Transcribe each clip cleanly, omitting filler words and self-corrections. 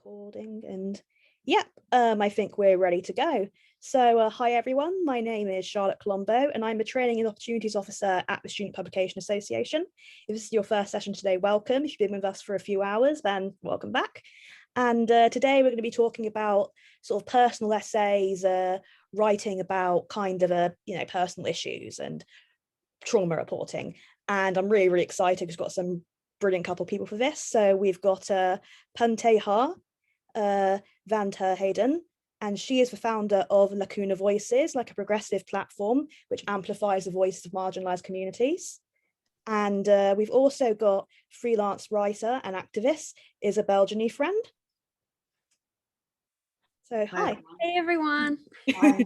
Recording and I think we're ready to go. So hi everyone, my name is Charlotte Colombo and I'm the Training and Opportunities Officer at the Student Publication Association. If this is your first session today, welcome. If you've been with us for a few hours, then welcome back. And today we're going to be talking about sort of personal essays, writing about kind of personal issues and trauma reporting. And I'm really excited. We've got some brilliant couple of people for this. So we've got Punteha van Terheyden, and she is the founder of Lacuna Voices, like a progressive platform which amplifies the voices of marginalized communities. And we've also got freelance writer and activist Isabel Jani-Friend. So hi. Hey everyone. Hi.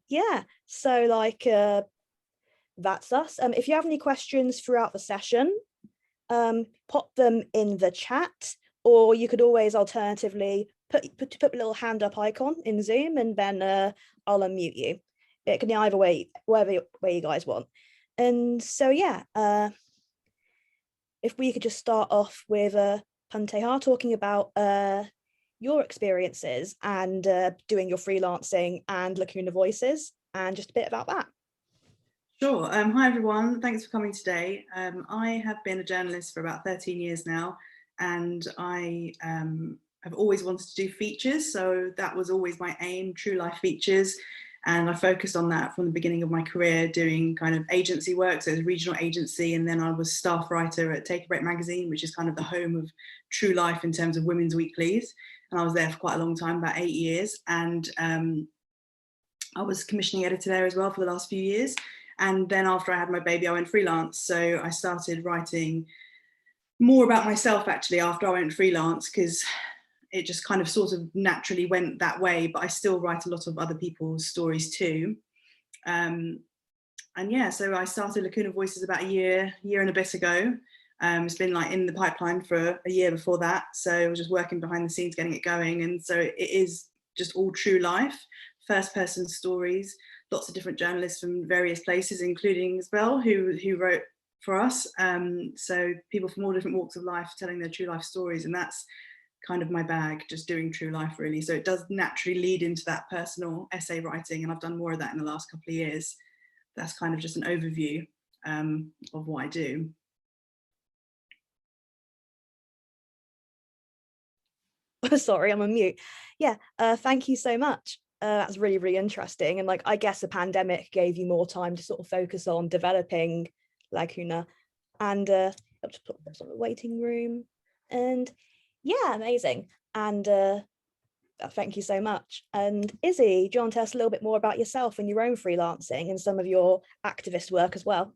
Yeah, so like that's us. If you have any questions throughout the session, pop them in the chat, or you could always alternatively put a little hand up icon in Zoom, and then I'll unmute you. It can be either way, whatever way you guys want. And so yeah, if we could just start off with Punteha talking about your experiences and doing your freelancing and Lacuna Voices, and just a bit about that. Sure. Hi everyone, thanks for coming today. I have been a journalist for about 13 years now, and I have always wanted to do features, so that was always my aim, true life features, and I focused on that from the beginning of my career, doing kind of agency work, so it was a regional agency, and then I was staff writer at Take a Break magazine, which is kind of the home of true life in terms of women's weeklies, and I was there for quite a long time, about 8 years, and I was commissioning editor there as well for the last few years. And then after I had my baby, I went freelance. So I started writing more about myself actually after I went freelance, because it just kind of sort of naturally went that way, but I still write a lot of other people's stories too. And yeah, so I started Lacuna Voices about a year and a bit ago. It's been like in the pipeline for a year before that. So I was just working behind the scenes, getting it going. And so it is just all true life, first person stories, lots of different journalists from various places, including Isabel, who wrote for us. So people from all different walks of life telling their true life stories, and that's kind of my bag, just doing true life really. So it does naturally lead into that personal essay writing, and I've done more of that in the last couple of years. That's kind of just an overview of what I do. Sorry, I'm on mute. Yeah, thank you so much. That's really interesting, and like I guess the pandemic gave you more time to sort of focus on developing Lacuna, and I'll just put this on the waiting room. And yeah, amazing. And thank you so much. And Izzie, do you want to tell us a little bit more about yourself and your own freelancing and some of your activist work as well?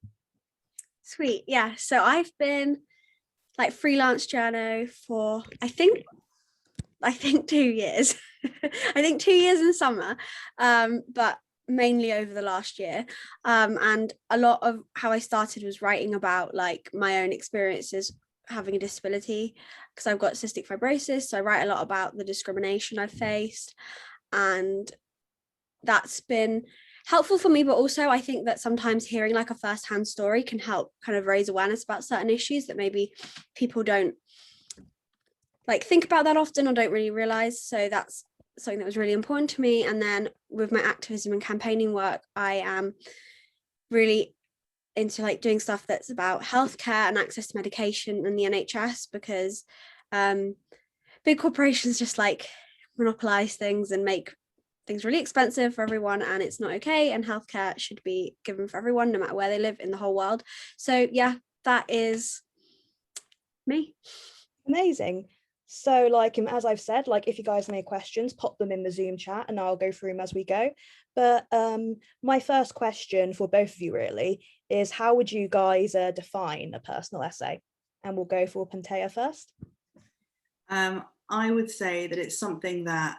Sweet. Yeah, so I've been like freelance journo for I think 2 years. I think 2 years in summer, but mainly over the last year. And a lot of how I started was writing about like my own experiences having a disability, because I've got cystic fibrosis. So I write a lot about the discrimination I've faced, and that's been helpful for me. But also I think that sometimes hearing like a first-hand story can help kind of raise awareness about certain issues that maybe people don't like think about that often or don't really realize. So that's something that was really important to me. And then with my activism and campaigning work, I am really into like doing stuff that's about healthcare and access to medication and the NHS, because big corporations just like monopolize things and make things really expensive for everyone, and it's not okay, and healthcare should be given for everyone no matter where they live in the whole world. So yeah, that is me. Amazing. So like as I've said, like if you guys have any questions, pop them in the Zoom chat and I'll go through them as we go. But my first question for both of you really is, how would you guys define a personal essay? And we'll go for Punteha first. I would say that it's something that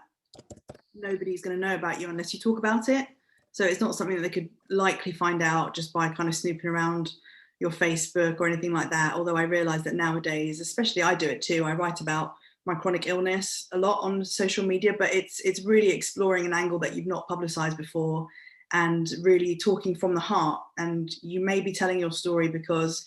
nobody's going to know about you unless you talk about it. So it's not something that they could likely find out just by kind of snooping around your Facebook or anything like that. Although I realize that nowadays, especially I do it too, I write about my chronic illness a lot on social media, but it's really exploring an angle that you've not publicized before and really talking from the heart. And you may be telling your story because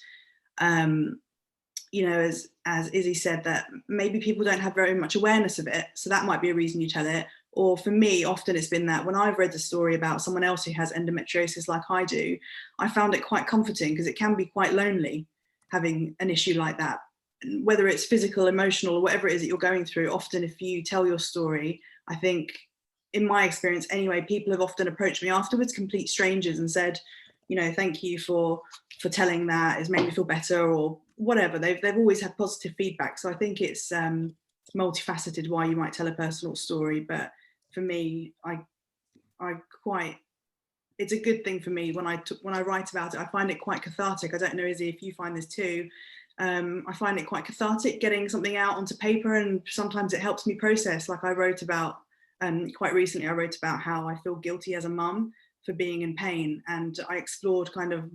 you know, as Izzie said, that maybe people don't have very much awareness of it, so that might be a reason you tell it. Or for me, often it's been that when I've read the story about someone else who has endometriosis like I do, I found it quite comforting, because it can be quite lonely having an issue like that. Whether it's physical, emotional, or whatever it is that you're going through, often if you tell your story, I think, in my experience anyway, people have often approached me afterwards, complete strangers, and said, you know, thank you for telling that, it's made me feel better, or whatever. They've always had positive feedback. So I think it's multifaceted why you might tell a personal story. But for me, I quite, it's a good thing for me when I write about it. I find it quite cathartic. I don't know, Izzie, if you find this too. I find it quite cathartic getting something out onto paper, and sometimes it helps me process. Like I wrote about, quite recently, I wrote about how I feel guilty as a mum for being in pain, and I explored kind of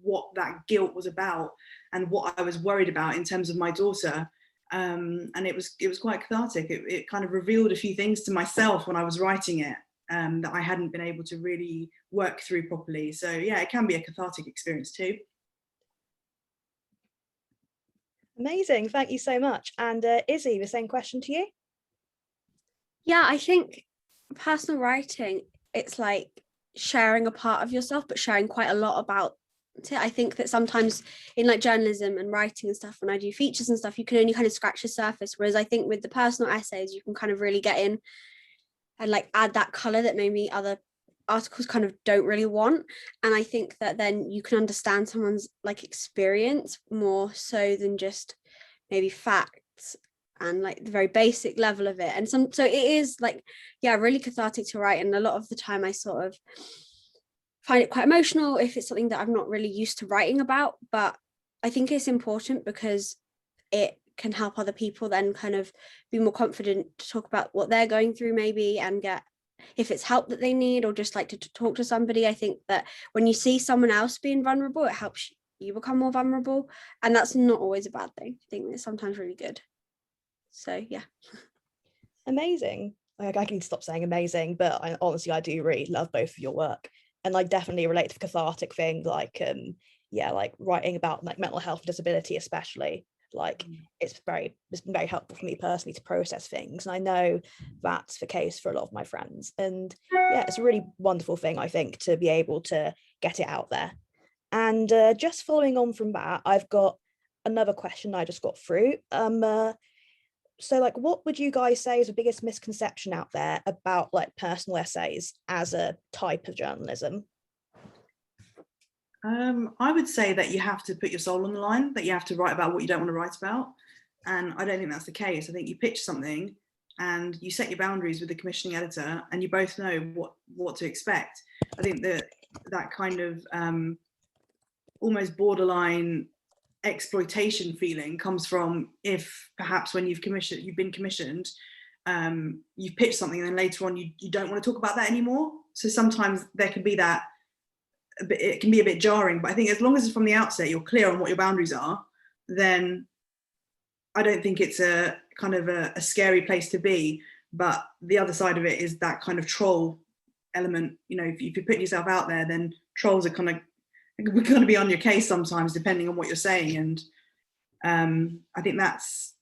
what that guilt was about and what I was worried about in terms of my daughter. And it was quite cathartic. It kind of revealed a few things to myself when I was writing it, that I hadn't been able to really work through properly. So yeah, it can be a cathartic experience too. Amazing, thank you so much. And Izzie, the same question to you. Yeah, I think personal writing, it's like sharing a part of yourself, but sharing quite a lot about it. I think that sometimes in like journalism and writing and stuff, when I do features and stuff, you can only kind of scratch the surface. Whereas I think with the personal essays, you can kind of really get in and like add that color that maybe other articles kind of don't really want. And I think that then you can understand someone's like experience more so than just maybe facts and like the very basic level of it. And so it is like, yeah, really cathartic to write. And a lot of the time I sort of find it quite emotional if it's something that I'm not really used to writing about. But I think it's important because it can help other people then kind of be more confident to talk about what they're going through maybe, and get, if it's help that they need, or just like to talk to somebody. I think that when you see someone else being vulnerable, it helps you become more vulnerable, and that's not always a bad thing. I think it's sometimes really good. So yeah. Amazing. Like, I can stop saying amazing, but I do really love both of your work, and I definitely relate to the cathartic thing, like yeah, like writing about like mental health and disability especially. Like it's been very helpful for me personally to process things, and I know that's the case for a lot of my friends. And yeah, it's a really wonderful thing, I think, to be able to get it out there. And just following on from that, I've got another question I just got through. So like, what would you guys say is the biggest misconception out there about like personal essays as a type of journalism? I would say that you have to put your soul on the line, that you have to write about what you don't want to write about. And I don't think that's the case. I think you pitch something and you set your boundaries with the commissioning editor, and you both know what to expect. I think that kind of almost borderline exploitation feeling comes from if perhaps when you've been commissioned, you've pitched something, and then later on you don't want to talk about that anymore. So sometimes there can be that, it can be a bit jarring. But I think as long as from the outset you're clear on what your boundaries are, then I don't think it's a kind of a scary place to be. But the other side of it is that kind of troll element. You know, if you're putting yourself out there, then trolls are kind of, we're going to be on your case sometimes depending on what you're saying. And I think that's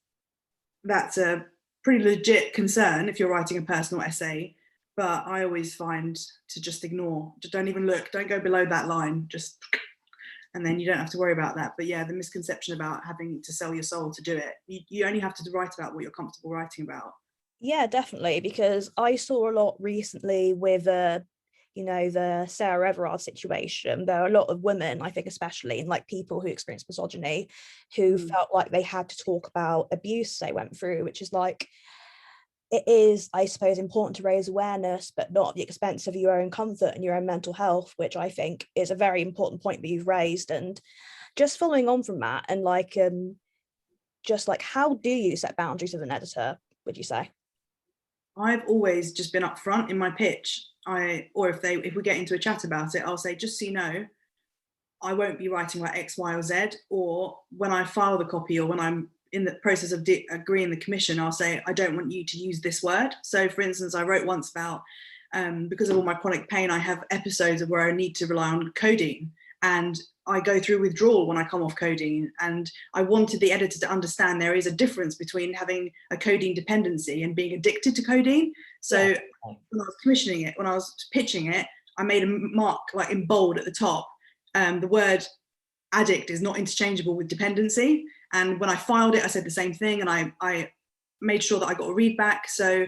a pretty legit concern if you're writing a personal essay. But I always find to just ignore, just don't even look, don't go below that line, just, and then you don't have to worry about that. But yeah, the misconception about having to sell your soul to do it, you only have to write about what you're comfortable writing about. Yeah, definitely, because I saw a lot recently with you know, the Sarah Everard situation. There are a lot of women, I think, especially, and like people who experience misogyny, who felt like they had to talk about abuse they went through, which is like, it is, I suppose, important to raise awareness, but not at the expense of your own comfort and your own mental health, which I think is a very important point that you've raised. And just following on from that, and like just like, how do you set boundaries with an editor, would you say? I've always just been upfront in my pitch. Or if we get into a chat about it, I'll say, just so you know, I won't be writing about X, Y, or Z. Or when I file the copy, or when I'm in the process of agreeing the commission, I'll say, I don't want you to use this word. So for instance, I wrote once about, because of all my chronic pain, I have episodes of where I need to rely on codeine. And I go through withdrawal when I come off codeine, and I wanted the editor to understand there is a difference between having a codeine dependency and being addicted to codeine. So when I was commissioning it, when I was pitching it, I made a mark like in bold at the top. The word addict is not interchangeable with dependency. And when I filed it, I said the same thing, and I made sure that I got a read back so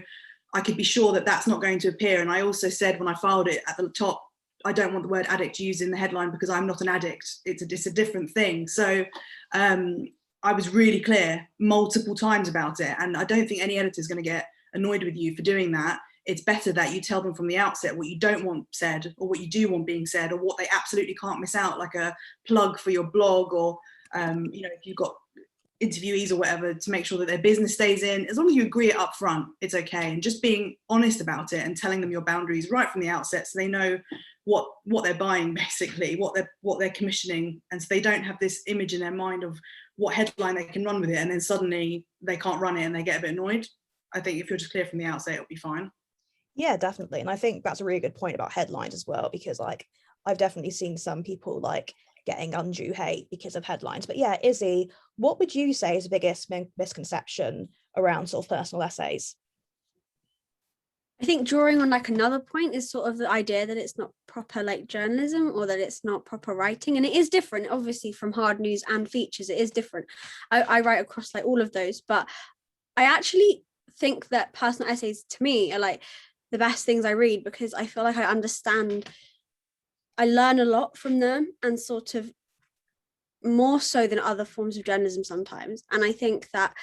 I could be sure that that's not going to appear. And I also said when I filed it at the top, I don't want the word addict used in the headline because I'm not an addict. It's a different thing. So I was really clear multiple times about it. And I don't think any editor is going to get annoyed with you for doing that. It's better that you tell them from the outset what you don't want said, or what you do want being said, or what they absolutely can't miss out, like a plug for your blog, or if you've got interviewees or whatever, to make sure that their business stays in. As long as you agree it up front, it's okay. And just being honest about it and telling them your boundaries right from the outset, so they know what they're buying, basically, what they're commissioning, and so they don't have this image in their mind of what headline they can run with it, and then suddenly they can't run it and they get a bit annoyed. I think if you're just clear from the outset, it'll be fine. Yeah, definitely. And I think that's a really good point about headlines as well, because like I've definitely seen some people like getting undue hate because of headlines. But yeah, Izzie, what would you say is the biggest misconception around sort of personal essays? I think drawing on like another point is sort of the idea that it's not proper like journalism, or that it's not proper writing. And it is different, obviously, from hard news and features. It is different. I write across like all of those, but I actually think that personal essays to me are like the best things I read, because I feel like I learn a lot from them, and sort of more so than other forms of journalism sometimes. And I think that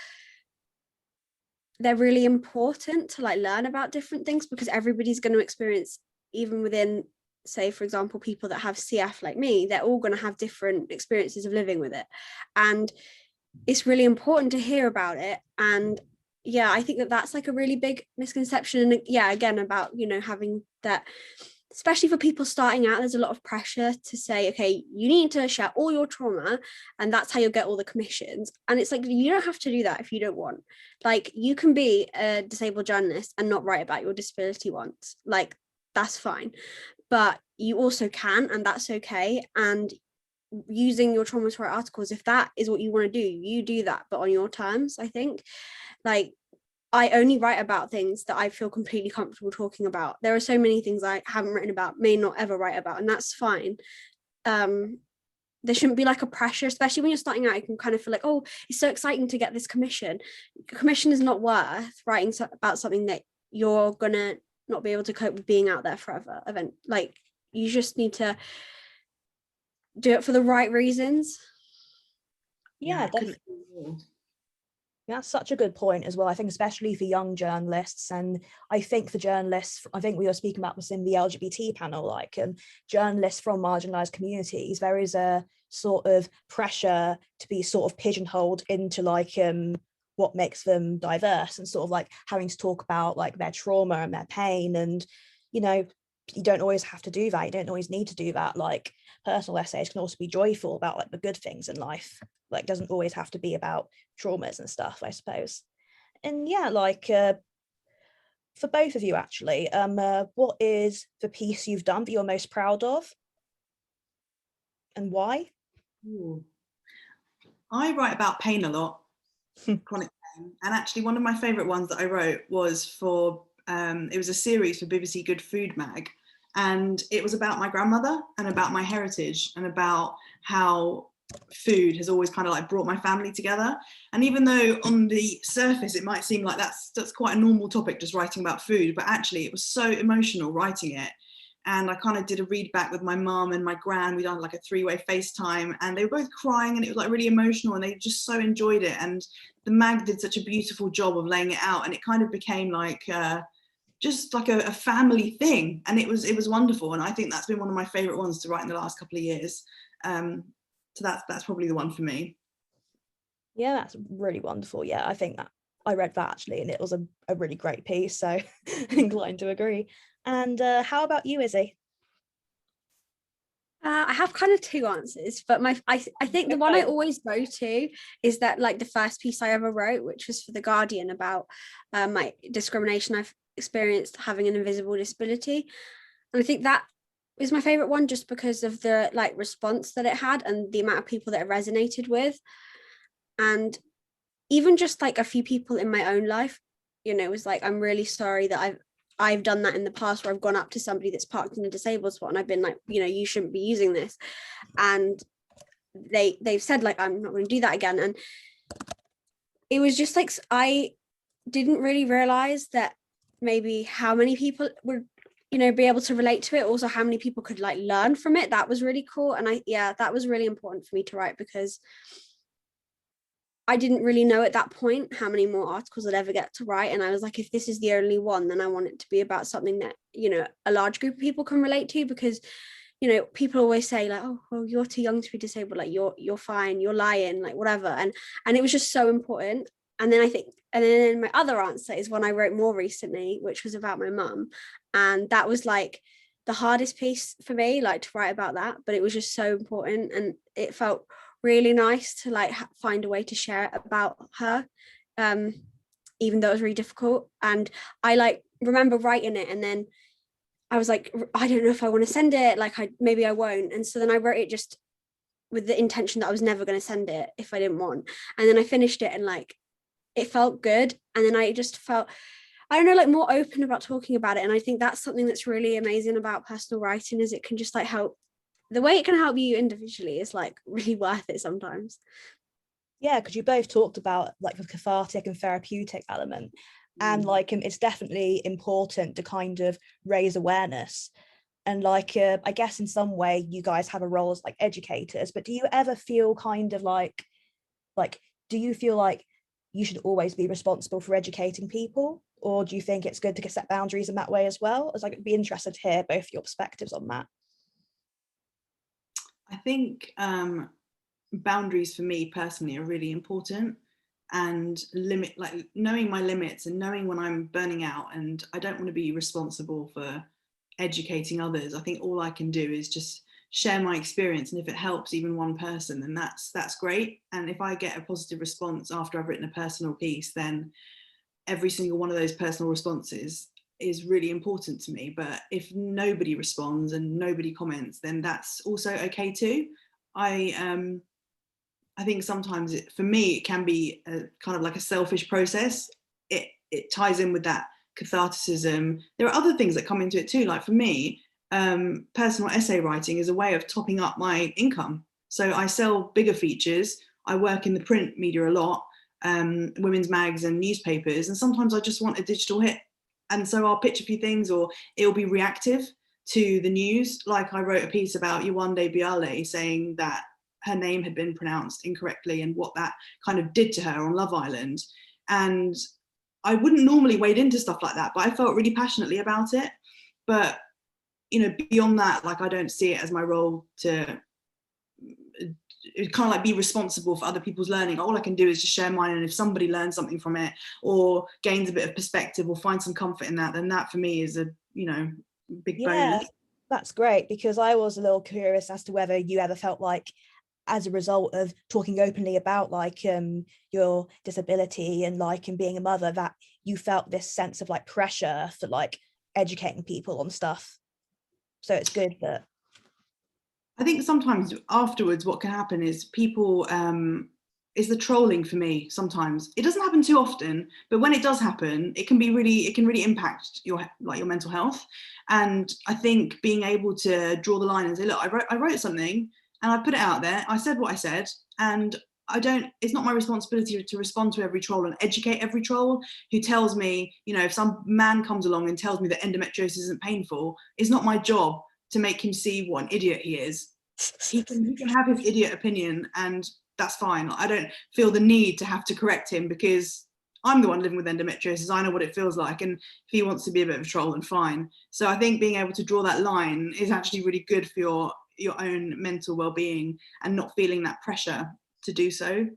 they're really important to like learn about different things, because everybody's going to experience, even within, say, for example, people that have CF like me, they're all going to have different experiences of living with it. And it's really important to hear about it. And yeah, I think that that's like a really big misconception. And yeah, again, about, having that, especially for people starting out, there's a lot of pressure to say, okay, you need to share all your trauma and that's how you'll get all the commissions. And it's like, you don't have to do that if you don't want. Like, you can be a disabled journalist and not write about your disability once. Like, that's fine. But you also can, and that's okay. And using your trauma to write articles, if that is what you want to do, you do that, but on your terms. I think, like, I only write about things that I feel completely comfortable talking about. There are so many things I haven't written about, may not ever write about, and that's fine. There shouldn't be like a pressure, especially when you're starting out. You can kind of feel like, oh, it's so exciting to get this commission. Commission is not worth writing about something that you're gonna not be able to cope with being out there forever. Like, you just need to do it for the right reasons. Yeah, definitely. That's such a good point as well. I think especially for young journalists, and I think for journalists, I think we were speaking about this in the LGBT panel, like journalists from marginalized communities, there is a sort of pressure to be sort of pigeonholed into like what makes them diverse, and sort of like having to talk about like their trauma and their pain. And you don't always have to do that. You don't always need to do that. Like, personal essays can also be joyful about like the good things in life. Like, doesn't always have to be about traumas and stuff, I suppose. And yeah, like for both of you actually, what is the piece you've done that you're most proud of, and why? Ooh. I write about pain a lot, chronic pain, and actually one of my favourite ones that I wrote was for it was a series for BBC Good Food Mag, and it was about my grandmother and about my heritage and about how food has always kind of like brought my family together. And even though on the surface it might seem like that's quite a normal topic, just writing about food, but actually it was so emotional writing it. And I kind of did a read back with my mum and my gran. We done like a 3-way FaceTime, and they were both crying, and it was like really emotional, and they just so enjoyed it. And the mag did such a beautiful job of laying it out, and it kind of became like just like a family thing, and it was wonderful. And I think that's been one of my favorite ones to write in the last couple of years. So that's probably the one for me. Yeah, that's really wonderful. Yeah, I think that I read that actually, and it was a really great piece, so inclined to agree. And how about you, Izzie? I have kind of two answers, but I think the one I always go to is that, like, the first piece I ever wrote, which was for The Guardian, about my discrimination I've experienced having an invisible disability. And I think that is my favorite one just because of the like response that it had and the amount of people that it resonated with. And even just like a few people in my own life, you know, was like, I'm really sorry that I've done that in the past, where I've gone up to somebody that's parked in a disabled spot and I've been like, you know, you shouldn't be using this. And they've said like, I'm not going to do that again. And it was just like, I didn't really realize that maybe how many people would, you know, be able to relate to it, also how many people could like learn from it. That was really cool. And that was really important for me to write, because I didn't really know at that point how many more articles I'd ever get to write. And I was like, if this is the only one, then I want it to be about something that, you know, a large group of people can relate to, because, you know, people always say like, oh, well, you're too young to be disabled, like you're fine, you're lying, like whatever. And it was just so important. And then my other answer is one I wrote more recently, which was about my mum. And that was like the hardest piece for me, like to write about that, but it was just so important. And it felt really nice to like find a way to share about her, even though it was really difficult. And I like remember writing it, and then I was like, I don't know if I want to send it, like maybe I won't. And so then I wrote it just with the intention that I was never going to send it if I didn't want. And then I finished it and like it felt good. And then I just felt, I don't know, like more open about talking about it. And I think that's something that's really amazing about personal writing, is it can just like help, the way it can help you individually is like really worth it sometimes. Yeah, because you both talked about like the cathartic and therapeutic element, and like it's definitely important to kind of raise awareness. And like I guess in some way you guys have a role as like educators, but do you ever feel kind of like do you feel like you should always be responsible for educating people, or do you think it's good to set boundaries in that way as well? As I'd be interested to hear both your perspectives on that. I think boundaries for me personally are really important, and like knowing my limits and knowing when I'm burning out and I don't want to be responsible for educating others. I think all I can do is just share my experience, and if it helps even one person, then that's great. And if I get a positive response after I've written a personal piece, then every single one of those personal responses is really important to me. But if nobody responds and nobody comments, then that's also okay too. I think sometimes for me it can be a kind of like a selfish process. It ties in with that catharticism. There are other things that come into it too. Like for me, personal essay writing is a way of topping up my income. So I sell bigger features. I work in the print media a lot, women's mags and newspapers, and sometimes I just want a digital hit. And so I'll pitch a few things, or it'll be reactive to the news. Like I wrote a piece about Yewande Biale saying that her name had been pronounced incorrectly and what that kind of did to her on Love Island. And I wouldn't normally wade into stuff like that, but I felt really passionately about it. But, you know, beyond that, like I don't see it as my role to kind of like be responsible for other people's learning. All I can do is just share mine, and if somebody learns something from it or gains a bit of perspective or finds some comfort in that, then that for me is a, you know, big bonus. That's great, because I was a little curious as to whether you ever felt like, as a result of talking openly about like your disability and like and being a mother, that you felt this sense of like pressure for like educating people on stuff. So it's good that I think sometimes afterwards what can happen is people is the trolling for me. Sometimes it doesn't happen too often, but when it does happen, it can really impact your mental health. And I think being able to draw the line and say, look, I wrote something and I put it out there, I said what I said, and it's not my responsibility to respond to every troll and educate every troll who tells me, you know, if some man comes along and tells me that endometriosis isn't painful, it's not my job to make him see what an idiot he is. He can have his idiot opinion, and that's fine. I don't feel the need to have to correct him, because I'm the one living with endometriosis. I know what it feels like, and if he wants to be a bit of a troll, then fine. So I think being able to draw that line is actually really good for your own mental well-being and not feeling that pressure to do so.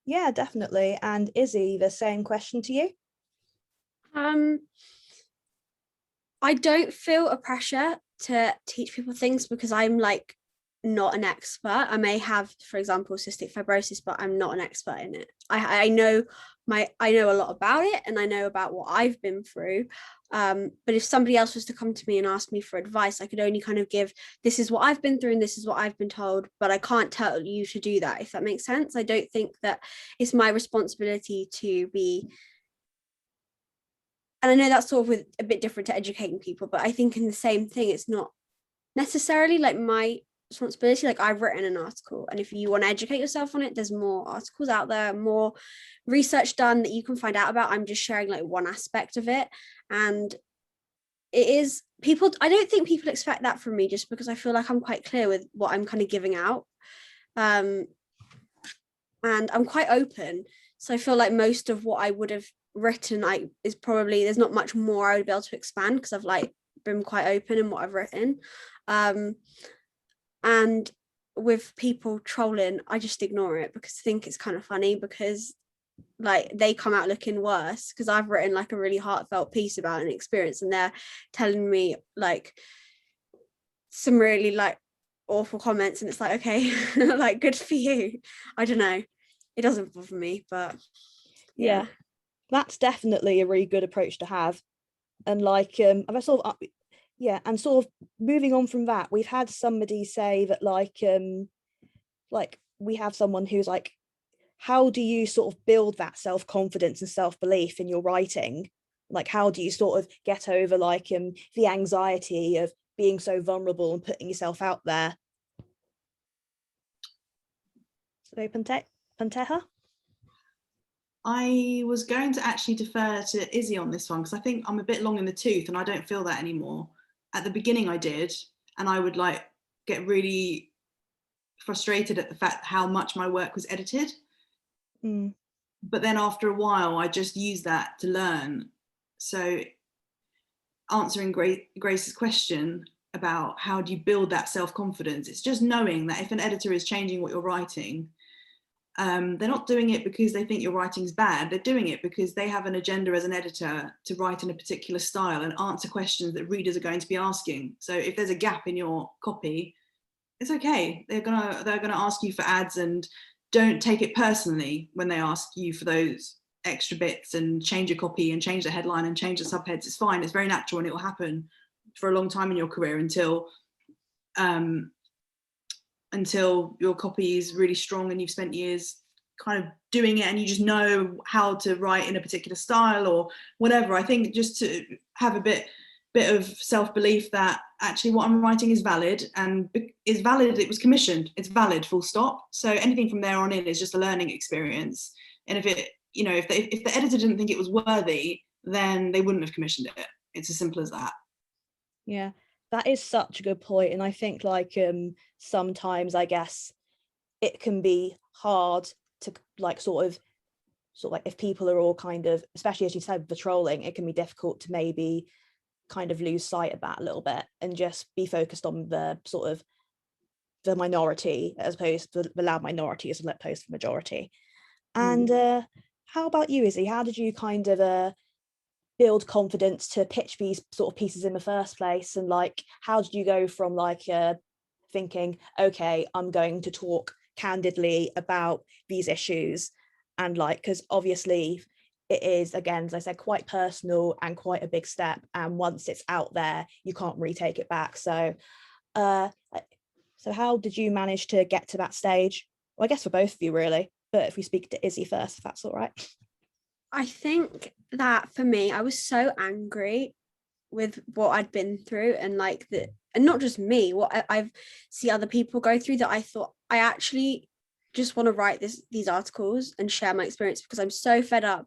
Yeah, definitely. And Izzie, the same question to you. I don't feel a pressure to teach people things, because I'm like not an expert. I may have, for example, cystic fibrosis, but I'm not an expert in it. I know a lot about it, and I know about what I've been through. But if somebody else was to come to me and ask me for advice, I could only kind of give, this is what I've been through and this is what I've been told, but I can't tell you to do that, if that makes sense. I don't think that it's my responsibility to be, and I know that's sort of a bit different to educating people, but I think in the same thing, it's not necessarily like my responsibility. Like, I've written an article, and if you want to educate yourself on it, there's more articles out there, more research done that you can find out about. I'm just sharing like one aspect of it, and it is, people, I don't think people expect that from me, just because I feel like I'm quite clear with what I'm kind of giving out, and I'm quite open, so I feel like most of what I would have written is probably, there's not much more I would be able to expand, because I've like been quite open in what I've written. And with people trolling, I just ignore it, because I think it's kind of funny, because like they come out looking worse because I've written like a really heartfelt piece about an experience, and they're telling me like some really like awful comments, and it's like, okay, like, good for you. I don't know, it doesn't bother me, but Yeah, that's definitely a really good approach to have. And like I've sort of and sort of moving on from that, we've had somebody say that like we have someone who's like, how do you sort of build that self-confidence and self-belief in your writing? Like, how do you sort of get over like the anxiety of being so vulnerable and putting yourself out there? So Punteha? I was going to actually defer to Izzie on this one, because I think I'm a bit long in the tooth and I don't feel that anymore. At the beginning I did, and I would like get really frustrated at the fact how much my work was edited. But then after a while I just used that to learn. So answering Grace's question about how do you build that self-confidence, it's just knowing that if an editor is changing what you're writing, they're not doing it because they think your writing's bad. They're doing it because they have an agenda as an editor to write in a particular style and answer questions that readers are going to be asking. So if there's a gap in your copy, it's okay. They're gonna ask you for ads, and don't take it personally when they ask you for those extra bits and change your copy and change the headline and change the subheads. It's fine. It's very natural, and it will happen for a long time in your career until your copy is really strong and you've spent years kind of doing it and you just know how to write in a particular style or whatever. I think just to have a bit of self-belief that actually what I'm writing is valid, and is valid. It was commissioned, it's valid, full stop. So anything from there on in is just a learning experience. And if it, you know, if the editor didn't think it was worthy, then they wouldn't have commissioned it. It's as simple as that. Yeah, that is such a good point. And I think like sometimes I guess it can be hard to like sort of like if people are all kind of, especially as you said, the trolling, it can be difficult to maybe kind of lose sight of that a little bit and just be focused on the sort of the minority as opposed to the loud minority as opposed to the majority. And how about you, Izzie? How did you kind of build confidence to pitch these sort of pieces in the first place? And like, how did you go from like thinking, okay, I'm going to talk candidly about these issues, and like, because obviously it is, again, as I said, quite personal and quite a big step, and once it's out there you can't really take it back. So so how did you manage to get to that stage? Well, I guess for both of you really, but if we speak to Izzie first, if that's all right. I think that for me, I was so angry with what I'd been through, and like and not just me, what I've seen other people go through, that I thought I actually just want to write these articles and share my experience, because I'm so fed up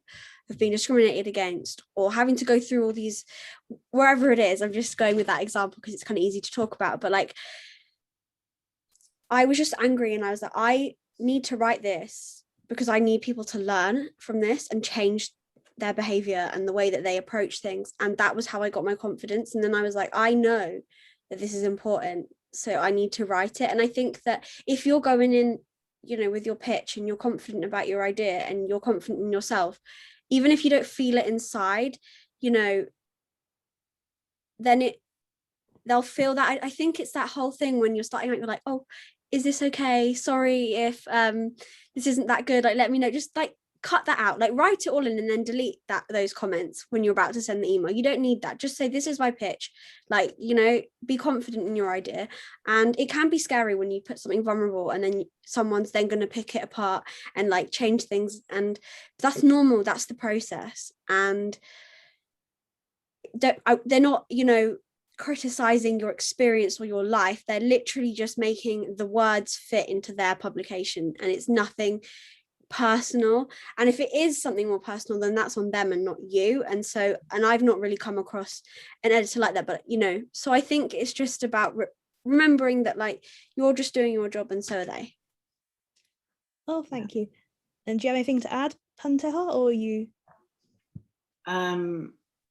of being discriminated against or having to go through all these, wherever it is. I'm just going with that example because it's kind of easy to talk about, but like I was just angry, and I was like, I need to write this because I need people to learn from this and change their behavior and the way that they approach things. And that was how I got my confidence. And then I was like, I know that this is important, so I need to write it. And I think that if you're going in, you know, with your pitch and you're confident about your idea and you're confident in yourself, even if you don't feel it inside, you know, then they'll feel that. I think it's that whole thing when you're starting out, you're like, oh, is this okay? Sorry if this isn't that good, like let me know. Just like cut that out, like write it all in and then delete those comments when you're about to send the email. You don't need that. Just say, this is my pitch, like, you know, be confident in your idea. And it can be scary when you put something vulnerable and then someone's then going to pick it apart and like change things, and that's normal, that's the process. And they're not, you know, criticizing your experience or your life. They're literally just making the words fit into their publication, and it's nothing personal. And if it is something more personal, then that's on them and not you. And I've not really come across an editor like that, but you know, so I think it's just about remembering that like you're just doing your job and so are they. Oh, thank you. And do you have anything to add, Punteha, or you?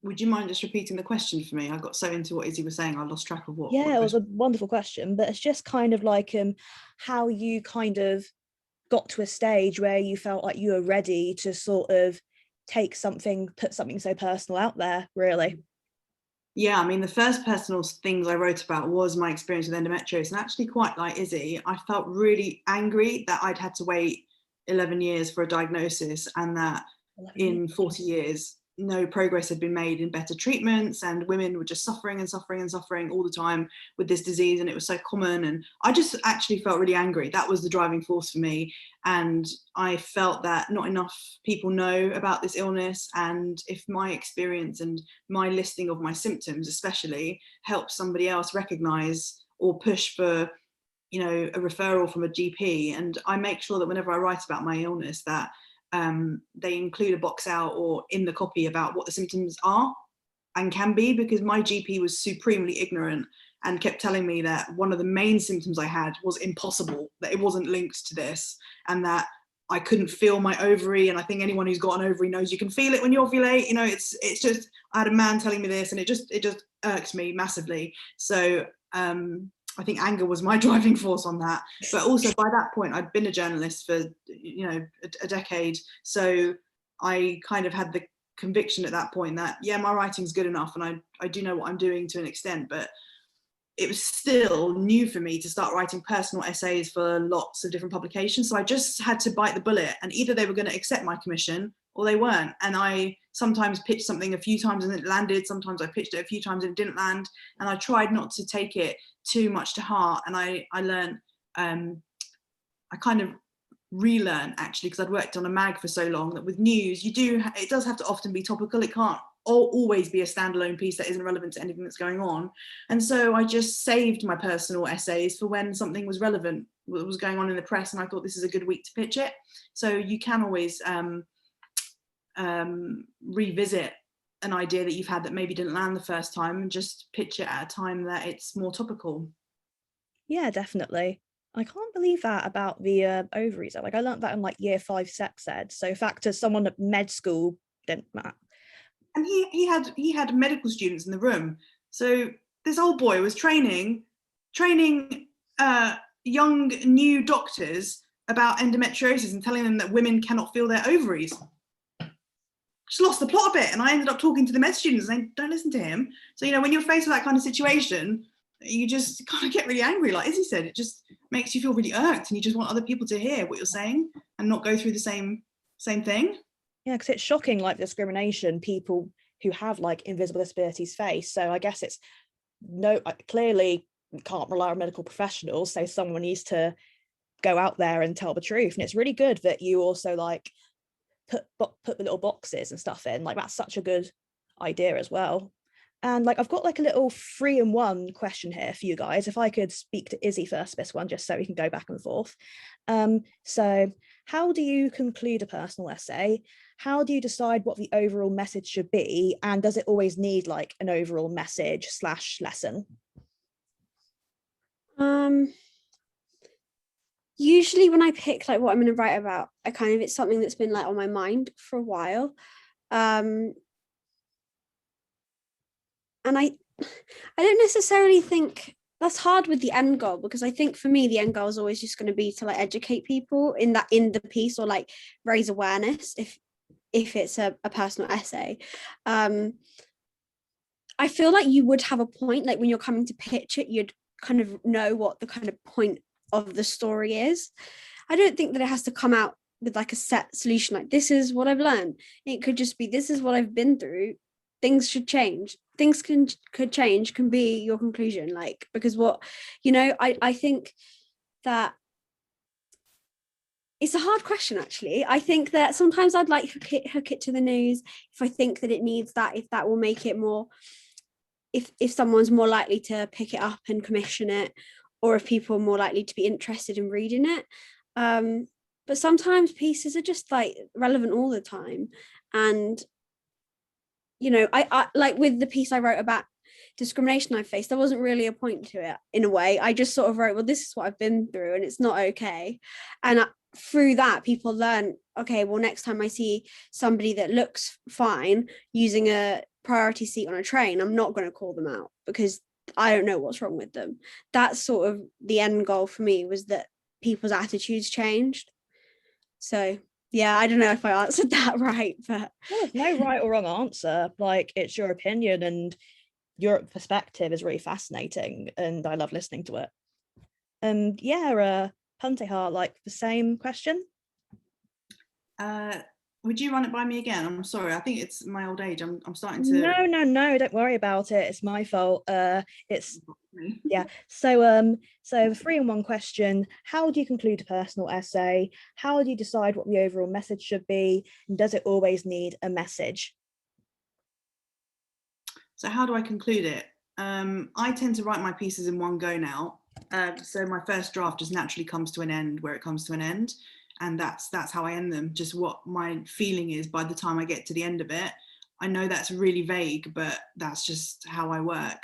Would you mind just repeating the question for me? I got so into what Izzie was saying, I lost track of what. Yeah, it was a wonderful question, but it's just kind of like how you kind of got to a stage where you felt like you were ready to sort of put something so personal out there, really. Yeah, I mean, the first personal things I wrote about was my experience with endometriosis, and actually quite like Izzie, I felt really angry that I'd had to wait 11 years for a diagnosis, and that in 40 years no progress had been made in better treatments, and women were just suffering and suffering and suffering all the time with this disease, and it was so common. And I just actually felt really angry. That was the driving force for me, and I felt that not enough people know about this illness, and if my experience and my listing of my symptoms especially helps somebody else recognize or push for, you know, a referral from a GP. And I make sure that whenever I write about my illness that they include a box out or in the copy about what the symptoms are and can be, because my GP was supremely ignorant and kept telling me that one of the main symptoms I had was impossible, that it wasn't linked to this, and that I couldn't feel my ovary. And I think anyone who's got an ovary knows you can feel it when you ovulate. You know, it's just, I had a man telling me this, and it just irked me massively. So I think anger was my driving force on that. But also by that point, I'd been a journalist for, you know, a decade. So I kind of had the conviction at that point that, yeah, my writing's good enough and I do know what I'm doing to an extent, but it was still new for me to start writing personal essays for lots of different publications. So I just had to bite the bullet, and either they were going to accept my commission or they weren't. And I sometimes pitched something a few times and it landed. Sometimes I pitched it a few times and it didn't land. And I tried not to take it too much to heart. And I learned, I kind of relearn actually, because I'd worked on a mag for so long, that with news, it does have to often be topical. It can't always be a standalone piece that isn't relevant to anything that's going on. And so I just saved my personal essays for when something was relevant, what was going on in the press, and I thought this is a good week to pitch it. So you can always revisit an idea that you've had that maybe didn't land the first time and just pitch it at a time that it's more topical. Yeah, definitely. I can't believe that about the ovaries. Like I learned that in like year 5 sex ed. So fact as someone at med school didn't matter. And he had medical students in the room. So this old boy was training young new doctors about endometriosis and telling them that women cannot feel their ovaries. Just lost the plot a bit, and I ended up talking to the med students and saying, don't listen to him. So, you know, when you're faced with that kind of situation, you just kind of get really angry. Like Izzie said, it just makes you feel really irked, and you just want other people to hear what you're saying and not go through the same thing. Yeah, because it's shocking, like discrimination people who have like invisible disabilities face. So I guess it's clearly can't rely on medical professionals. So someone needs to go out there and tell the truth. And it's really good that you also like put the little boxes and stuff in. Like that's such a good idea as well. And like I've got like a little 3-in-1 question here for you guys. If I could speak to Izzie first, this one, just so we can go back and forth. So how do you conclude a personal essay? How do you decide what the overall message should be? And does it always need like an overall message / lesson? Usually when I pick like what I'm going to write about, it's something that's been like on my mind for a while. And I don't necessarily think that's hard with the end goal, because I think for me the end goal is always just going to be to like educate people in the piece, or like raise awareness if it's a personal essay. I feel like you would have a point, like when you're coming to pitch it, you'd kind of know what the kind of point of the story is. I don't think that it has to come out with like a set solution, like this is what I've learned. It could just be, this is what I've been through. Things should change. Things could change, can be your conclusion. Like, because what, I think that it's a hard question, actually. I think that sometimes I'd like hook it to the news if I think that it needs that, if that will make it more, if someone's more likely to pick it up and commission it, or if people are more likely to be interested in reading it. But sometimes pieces are just like relevant all the time. And, I like with the piece I wrote about discrimination I faced, there wasn't really a point to it in a way. I just sort of wrote, well, this is what I've been through and it's not okay. And through that, people learn, okay, well, next time I see somebody that looks fine using a priority seat on a train, I'm not going to call them out because I don't know what's wrong with them. That's sort of the end goal for me, was that people's attitudes changed. So yeah, I don't know if I answered that right, but there's no right or wrong answer. Like, it's your opinion and your perspective is really fascinating and I love listening to it. Punteha, like the same question. Would you run it by me again? I'm sorry, I think it's my old age. I'm starting to. No, don't worry about it. It's my fault. It's yeah. So the 3-in-1 question: how do you conclude a personal essay? How do you decide what the overall message should be? And does it always need a message? So how do I conclude it? I tend to write my pieces in one go now. So my first draft just naturally comes to an end where it comes to an end. And that's how I end them, just what my feeling is by the time I get to the end of it. I know that's really vague, but that's just how I work.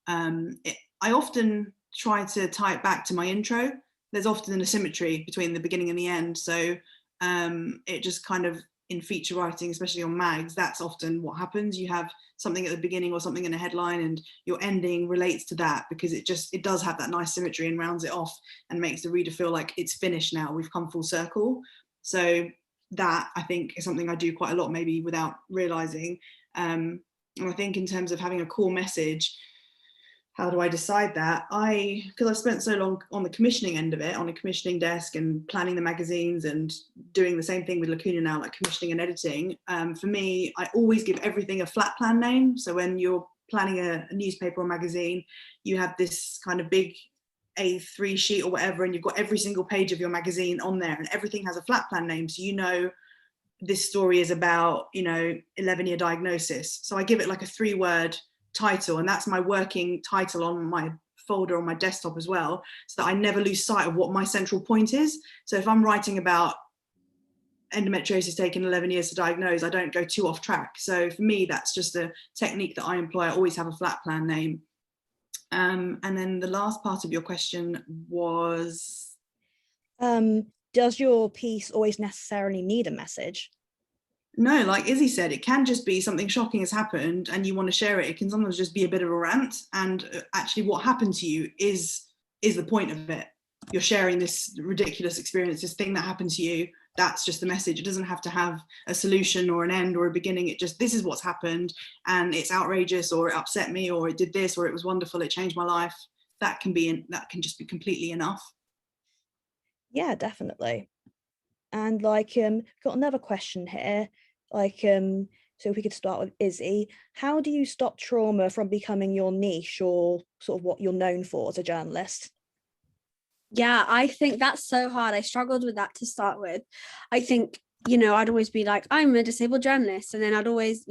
I often try to tie it back to my intro. There's often an asymmetry between the beginning and the end. So it just kind of, in feature writing, especially on mags, that's often what happens. You have something at the beginning or something in a headline and your ending relates to that, because it does have that nice symmetry and rounds it off and makes the reader feel like it's finished now, we've come full circle. So that, I think, is something I do quite a lot, maybe without realizing. And I think in terms of having a core message, how do I decide that? Because I've spent so long on the commissioning end of it, on a commissioning desk and planning the magazines and doing the same thing with Lacuna now, like commissioning and editing. For me, I always give everything a flat plan name. So when you're planning a newspaper or magazine, you have this kind of big A3 sheet or whatever, and you've got every single page of your magazine on there and everything has a flat plan name. So this story is about, 11-year diagnosis. So I give it like a 3-word title, and that's my working title on my folder on my desktop as well, so that I never lose sight of what my central point is. So if I'm writing about endometriosis taking 11 years to diagnose, I don't go too off track. So for me, that's just a technique that I employ. I always have a flat plan name. And then the last part of your question was, does your piece always necessarily need a message? No, like Izzie said, it can just be something shocking has happened and you want to share it. It can sometimes just be a bit of a rant, and actually what happened to you is the point of it. You're sharing this ridiculous experience, this thing that happened to you. That's just the message. It doesn't have to have a solution or an end or a beginning. It just, this is what's happened and it's outrageous, or it upset me, or it did this, or it was wonderful, it changed my life. That can just be completely enough. Yeah, definitely. And got another question here. So if we could start with Izzie, how do you stop trauma from becoming your niche or sort of what you're known for as a journalist? Yeah, I think that's so hard. I struggled with that to start with. I think, I'd always be like, I'm a disabled journalist. And then I'd always,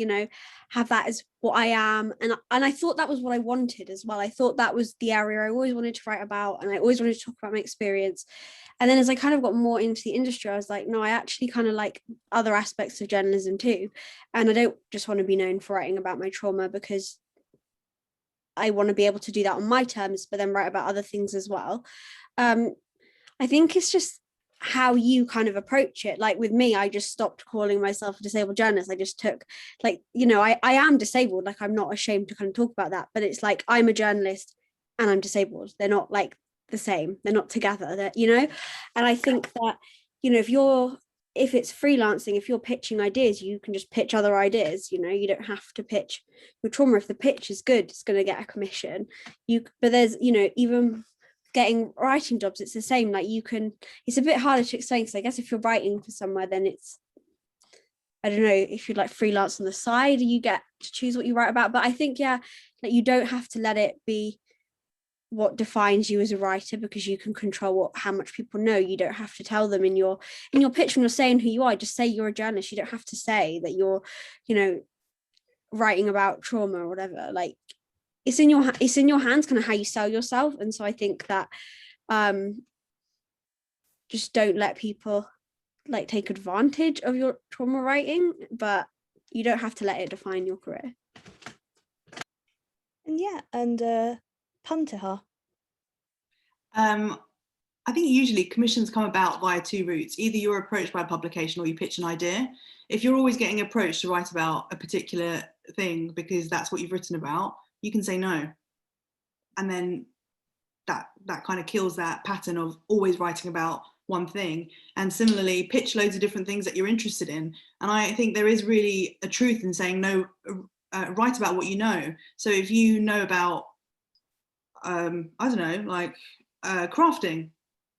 have that as what I am. And I thought that was what I wanted as well. I thought that was the area I always wanted to write about. And I always wanted to talk about my experience. And then as I kind of got more into the industry, I was like, no, I actually kind of like other aspects of journalism too. And I don't just want to be known for writing about my trauma, because I want to be able to do that on my terms, but then write about other things as well. I think it's just how you kind of approach it. Like with me, I just stopped calling myself a disabled journalist. I just took I am disabled. Like, I'm not ashamed to kind of talk about that, but it's like, I'm a journalist and I'm disabled. They're not like the same. They're not together, and I think that, if you're if it's freelancing, if you're pitching ideas, you can just pitch other ideas. You know, you don't have to pitch your trauma. If the pitch is good, it's going to get a commission. But there's, you know, even getting writing jobs, it's the same. Like you can, it's a bit harder to explain, because I guess if you're writing for somewhere, then it's, I don't know, if you like freelance on the side, you get to choose what you write about. But I think, yeah, like you don't have to let it be what defines you as a writer, because you can control how much people know. You don't have to tell them in your pitch, when you're saying who you are, just say you're a journalist. You don't have to say that you're, you know, writing about trauma or whatever. Like it's in your hands, kind of how you sell yourself. And so I think that just don't let people like take advantage of your trauma writing, but you don't have to let it define your career. And yeah, and Punteha. I think usually commissions come about via two routes. Either you're approached by a publication or you pitch an idea. If you're always getting approached to write about a particular thing because that's what you've written about, you can say no. And then that kind of kills that pattern of always writing about one thing. And similarly, pitch loads of different things that you're interested in. And I think there is really a truth in saying no, write about what you know. So if you know about, I don't know, like crafting,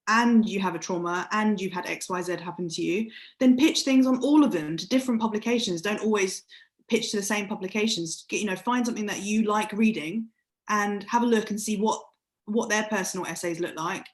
and you have a trauma and you've had XYZ happen to you, then pitch things on all of them to different publications. Don't always pitch to the same publications. You know, find something that you like reading and have a look and see what their personal essays look like,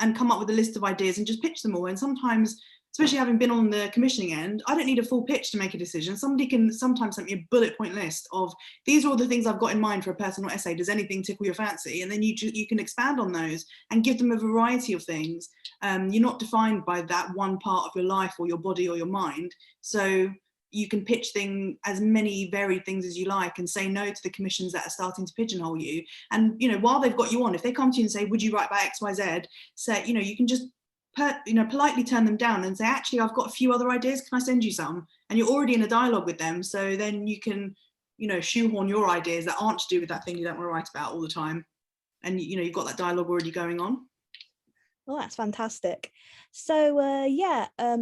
and come up with a list of ideas and just pitch them all. And sometimes, especially having been on the commissioning end, I don't need a full pitch to make a decision. Somebody can sometimes send me a bullet point list of, these are all the things I've got in mind for a personal essay. Does anything tickle your fancy? And then you can expand on those and give them a variety of things. You're not defined by that one part of your life or your body or your mind. So you can pitch as many varied things as you like, and say no to the commissions that are starting to pigeonhole you. And, you know, while they've got you on, if they come to you and say, would you write about XYZ? Say, you know, you can just politely turn them down and say, actually, I've got a few other ideas. Can I send you some? And you're already in a dialogue with them. So then you can, you know, shoehorn your ideas that aren't to do with that thing you don't want to write about all the time. And, you know, you've got that dialogue already going on. Well, that's fantastic. So yeah, a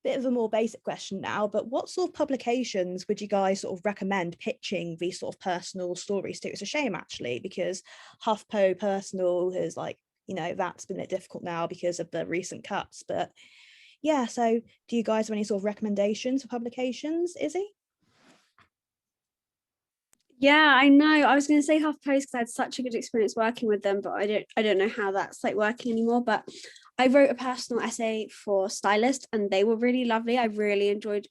bit of a more basic question now, but what sort of publications would you guys sort of recommend pitching these sort of personal stories to? It's a shame, actually, because HuffPo Personal is like, you know, that's been a bit difficult now because of the recent cuts. But yeah, so do you guys have any sort of recommendations for publications, Izzie? Yeah, I know. I was going to say HuffPost because I had such a good experience working with them, but I don't know how that's like working anymore. But I wrote a personal essay for Stylist, and they were really lovely. I really enjoyed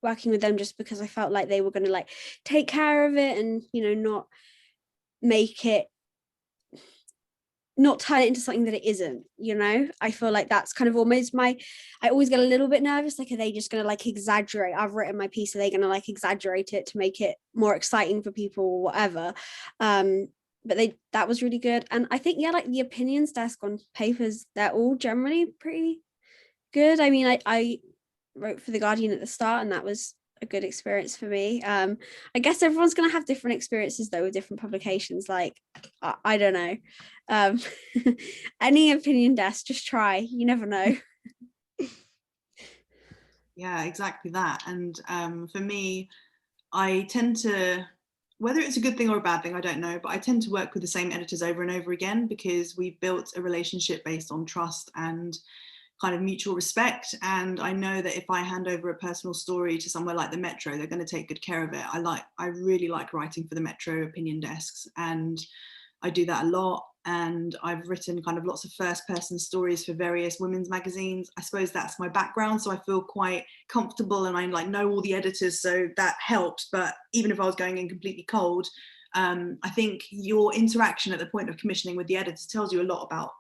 working with them, just because I felt like they were going to like take care of it and, you know, not turn it into something that it isn't, you know. I feel like that's kind of almost I always get a little bit nervous, like, are they just going to like exaggerate? I've written my piece, are they going to like exaggerate it to make it more exciting for people or whatever? But that was really good. And I think, yeah, like the opinions desk on papers, they're all generally pretty good. I mean, I wrote for The Guardian at the start, and that was a good experience for me. I guess everyone's going to have different experiences though with different publications. Like, I don't know. Any opinion desk, just try. You never know. Yeah, exactly that. And for me, I tend to, whether it's a good thing or a bad thing, I don't know, but I tend to work with the same editors over and over again, because we've built a relationship based on trust and kind of mutual respect. And I know that if I hand over a personal story to somewhere like the Metro, they're going to take good care of it. I really like writing for the Metro opinion desks, and I do that a lot. And I've written kind of lots of first person stories for various women's magazines. I suppose that's my background, so I feel quite comfortable, and I like know all the editors, so that helps. But even if I was going in completely cold, I think your interaction at the point of commissioning with the editors tells you a lot about,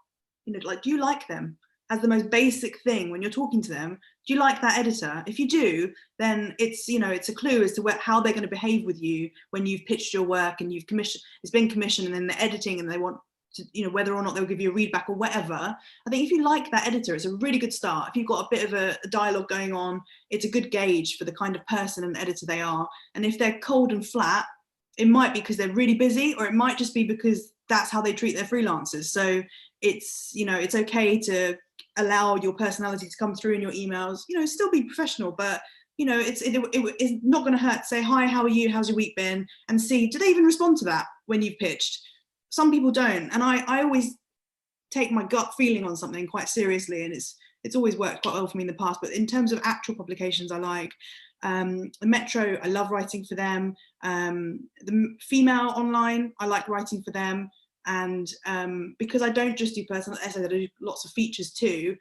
you know, like, do you like them? As the most basic thing when you're talking to them, do you like that editor? If you do, then it's, you know, it's a clue as to how they're going to behave with you when you've pitched your work and it's been commissioned, and then the editing, and they want to, you know, whether or not they'll give you a readback or whatever. I think if you like that editor, it's a really good start. If you've got a bit of a dialogue going on, it's a good gauge for the kind of person and editor they are. And if they're cold and flat, it might be because they're really busy, or it might just be because that's how they treat their freelancers. So it's, you know, it's okay to allow your personality to come through in your emails. You know, still be professional, but you know, it's not going to hurt to say, hi, how are you? How's your week been? And see, do they even respond to that when you've pitched? Some people don't. And I always take my gut feeling on something quite seriously. And it's always worked quite well for me in the past. But in terms of actual publications, I like the Metro, I love writing for them. The Female Online, I like writing for them. And because I don't just do personal essays, I do lots of features too.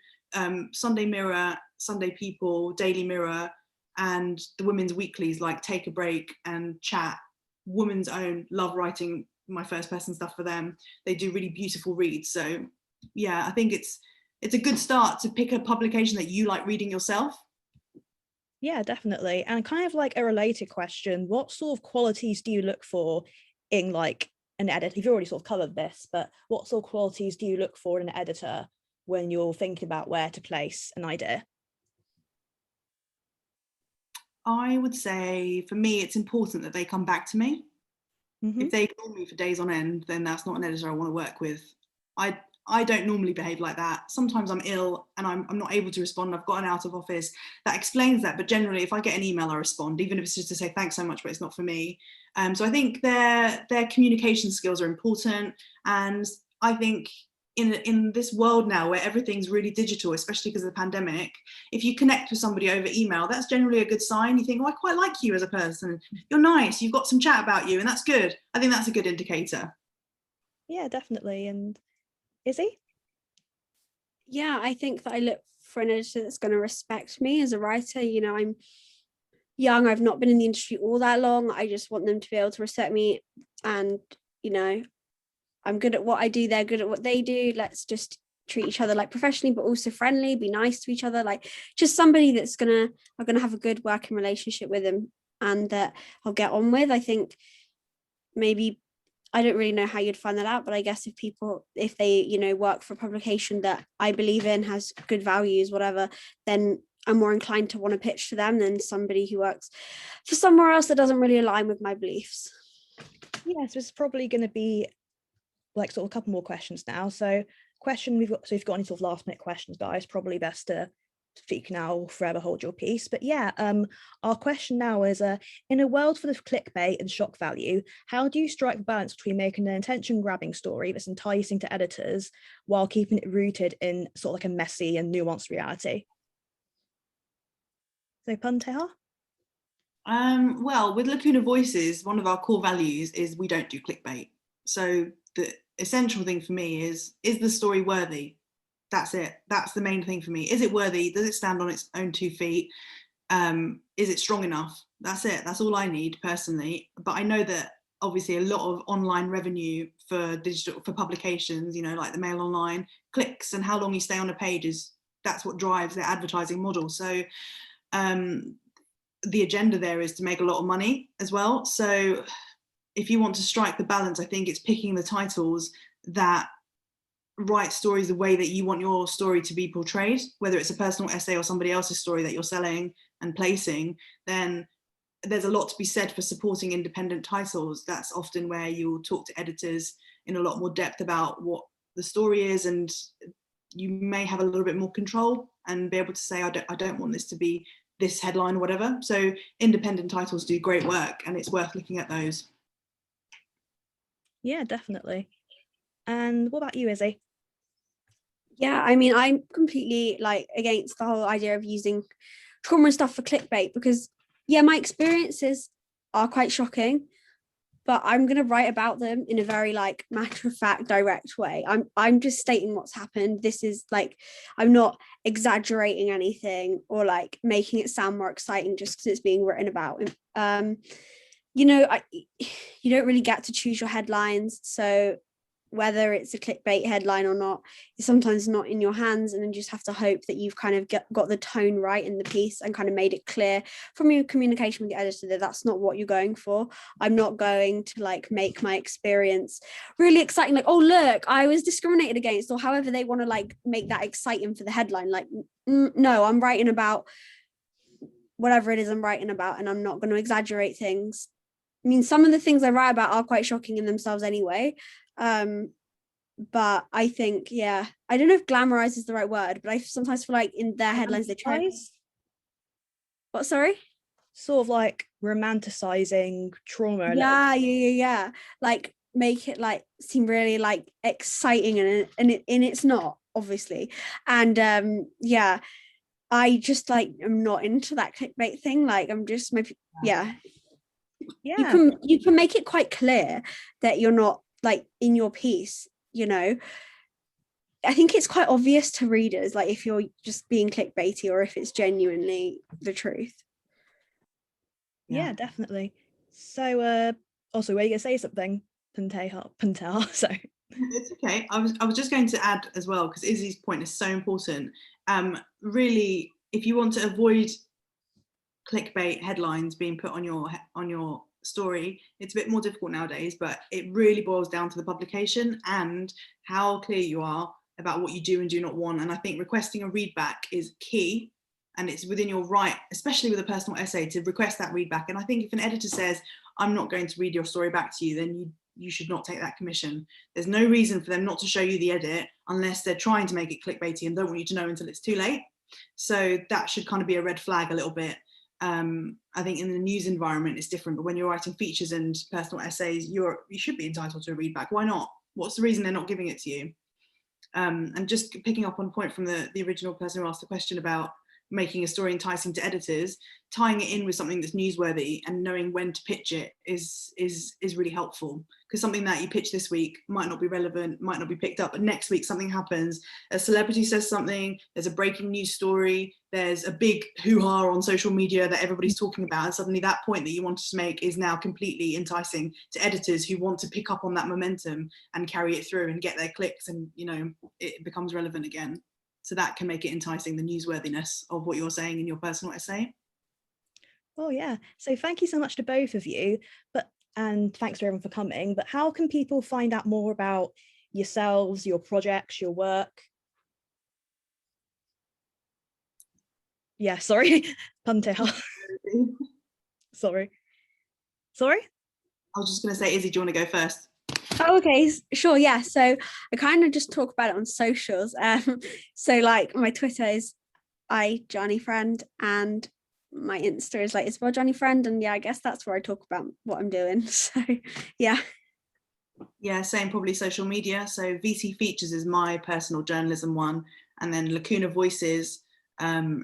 Sunday Mirror, Sunday People, Daily Mirror, and the women's weeklies like Take a Break and Chat. Women's Own, love writing my first person stuff for them. They do really beautiful reads. So yeah, I think it's a good start to pick a publication that you like reading yourself. Yeah, definitely. And kind of like a related question, what sort of qualities do you look for in like an editor? You've already sort of covered this, but what sort of qualities do you look for in an editor when you're thinking about where to place an idea? I would say for me, it's important that they come back to me. Mm-hmm. If they ignore me for days on end, then that's not an editor I want to work with. I don't normally behave like that. Sometimes I'm ill and I'm not able to respond. I've got an out of office. That explains that. But generally, if I get an email, I respond, even if it's just to say thanks so much, but it's not for me. So I think their communication skills are important. And I think in this world now where everything's really digital, especially because of the pandemic, if you connect with somebody over email, that's generally a good sign. You think, oh, I quite like you as a person. You're nice. You've got some chat about you, and that's good. I think that's a good indicator. Yeah, definitely. And Izzie? Yeah, I think that I look for an editor that's going to respect me as a writer. You know, I'm young, I've not been in the industry all that long. I just want them to be able to respect me, and you know, I'm good at what I do, they're good at what they do. Let's just treat each other like professionally, but also friendly, be nice to each other. Like just somebody that's I'm gonna have a good working relationship with them and that I'll get on with. I think maybe, I don't really know how you'd find that out, but I guess if they, you know, work for a publication that I believe in, has good values, whatever, then I'm more inclined to want to pitch to them than somebody who works for somewhere else that doesn't really align with my beliefs. Yeah, so it's probably going to be like sort of a couple more questions now. So if you've got any sort of last minute questions, guys, probably best to speak now or forever hold your peace. But yeah, our question now is in a world full of clickbait and shock value, how do you strike the balance between making an attention grabbing story that's enticing to editors while keeping it rooted in sort of like a messy and nuanced reality? So Punteha? Well, with Lacuna Voices, one of our core values is we don't do clickbait. So the essential thing for me is the story worthy? That's it. That's the main thing for me. Is it worthy? Does it stand on its own 2 feet? Is it strong enough? That's it. That's all I need personally. But I know that obviously a lot of online revenue for publications, you know, like the Mail Online, clicks and how long you stay on a page that's what drives their advertising model. So the agenda there is to make a lot of money as well. So if you want to strike the balance, I think it's picking the titles that write stories the way that you want your story to be portrayed, whether it's a personal essay or somebody else's story that you're selling and placing. Then there's a lot to be said for supporting independent titles. That's often where you'll talk to editors in a lot more depth about what the story is, and you may have a little bit more control and be able to say, I don't want this to be this headline or whatever. So independent titles do great work, and it's worth looking at those. Yeah, definitely. And what about you, Izzie? Yeah, I mean, I'm completely like against the whole idea of using trauma and stuff for clickbait because, yeah, my experiences are quite shocking, but I'm going to write about them in a very like matter of fact, direct way. I'm just stating what's happened. This is like, I'm not exaggerating anything or like making it sound more exciting just because it's being written about. You know, you don't really get to choose your headlines, so whether it's a clickbait headline or not is sometimes not in your hands, and then you just have to hope that you've kind of got the tone right in the piece and kind of made it clear from your communication with the editor that that's not what you're going for. I'm not going to like make my experience really exciting, like, oh look, I was discriminated against, or however they want to like make that exciting for the headline. Like, no, I'm writing about whatever it is I'm writing about, and I'm not going to exaggerate things. I mean, some of the things I write about are quite shocking in themselves anyway. but I think, yeah, I don't know if glamorize is the right word, but I sometimes feel like in their headlines they try. What, sorry? Sort of like romanticizing trauma a little. Yeah. Like make it like seem really like exciting, and it's not, obviously. And yeah, I just like am not into that clickbait thing. Like I'm just maybe, yeah. You can make it quite clear that you're not like in your piece, you know. I think it's quite obvious to readers, like if you're just being clickbaity or if it's genuinely the truth. Yeah, definitely. So also, were you gonna say something? Punteha, sorry. It's okay. I was just going to add as well, because Izzie's point is so important. Really, if you want to avoid clickbait headlines being put on your story, it's a bit more difficult nowadays, but it really boils down to the publication and how clear you are about what you do and do not want. And I think requesting a readback is key, and it's within your right, especially with a personal essay, to request that readback. And I think if an editor says, I'm not going to read your story back to you, then you should not take that commission. There's no reason for them not to show you the edit unless they're trying to make it clickbaity and don't want you to know until it's too late. So that should kind of be a red flag a little bit. I think in the news environment it's different, but when you're writing features and personal essays, you should be entitled to a readback. Why not? What's the reason they're not giving it to you? And just picking up on a point from the original person who asked the question about making a story enticing to editors, tying it in with something that's newsworthy and knowing when to pitch it is really helpful, because something that you pitch this week might not be relevant, might not be picked up, but next week something happens, a celebrity says something, there's a breaking news story, there's a big hoo-ha on social media that everybody's talking about, and suddenly that point that you wanted to make is now completely enticing to editors who want to pick up on that momentum and carry it through and get their clicks, and it becomes relevant again. So that can make it enticing, the newsworthiness of what you're saying in your personal essay. Oh yeah. So thank you so much to both of you, and thanks to everyone for coming. But how can people find out more about yourselves, your projects, your work? Yeah, sorry. Punteha. Sorry. I was just going to say, Izzie, do you want to go first? Oh, okay, sure, yeah. So I kind of just talk about it on socials. So like my Twitter is Jani-Friend, and my Insta is like Isabel Jani-Friend, and yeah, I guess that's where I talk about what I'm doing. So yeah. Yeah, same, probably social media. So VT Features is my personal journalism one, and then Lacuna Voices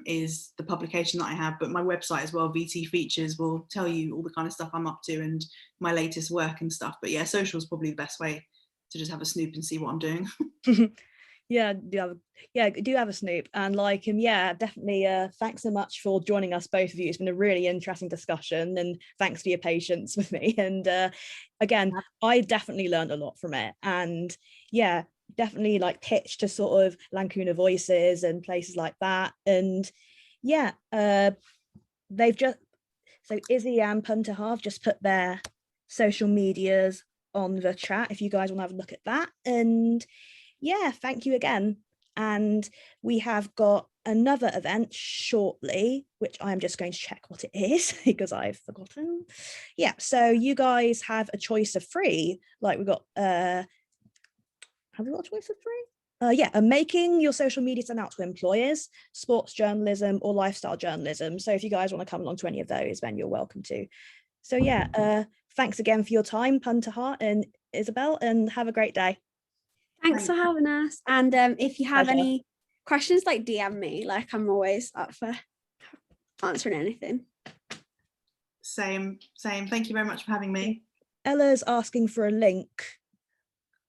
is the publication that I have, but my website as well, VT Features, will tell you all the kind of stuff I'm up to and my latest work and stuff. But yeah, social is probably the best way to just have a snoop and see what I'm doing. Yeah, do have a snoop, and definitely thanks so much for joining us, both of you. It's been a really interesting discussion, and thanks for your patience with me. And again, I definitely learned a lot from it, and yeah, definitely like pitch to sort of Lacuna Voices and places like that. And yeah, they've just, so Izzie and Punteha have just put their social medias on the chat if you guys want to have a look at that. And yeah, thank you again. And we have got another event shortly, which I'm just going to check what it is because I've forgotten. Yeah, so you guys have a choice of three. Like we've got, have we got a choice of three? Yeah, making your social media stand out to employers, sports journalism, or lifestyle journalism. So if you guys want to come along to any of those, then you're welcome to. So yeah, thanks again for your time, Punteha and Isabel, and have a great day. Thanks for having us. And if you have Pleasure. any questions, like DM me. Like I'm always up for answering anything. Same. Thank you very much for having me. Ella's asking for a link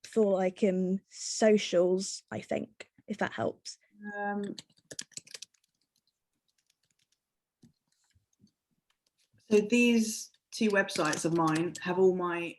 for like socials, I think, if that helps. So these two websites of mine have all my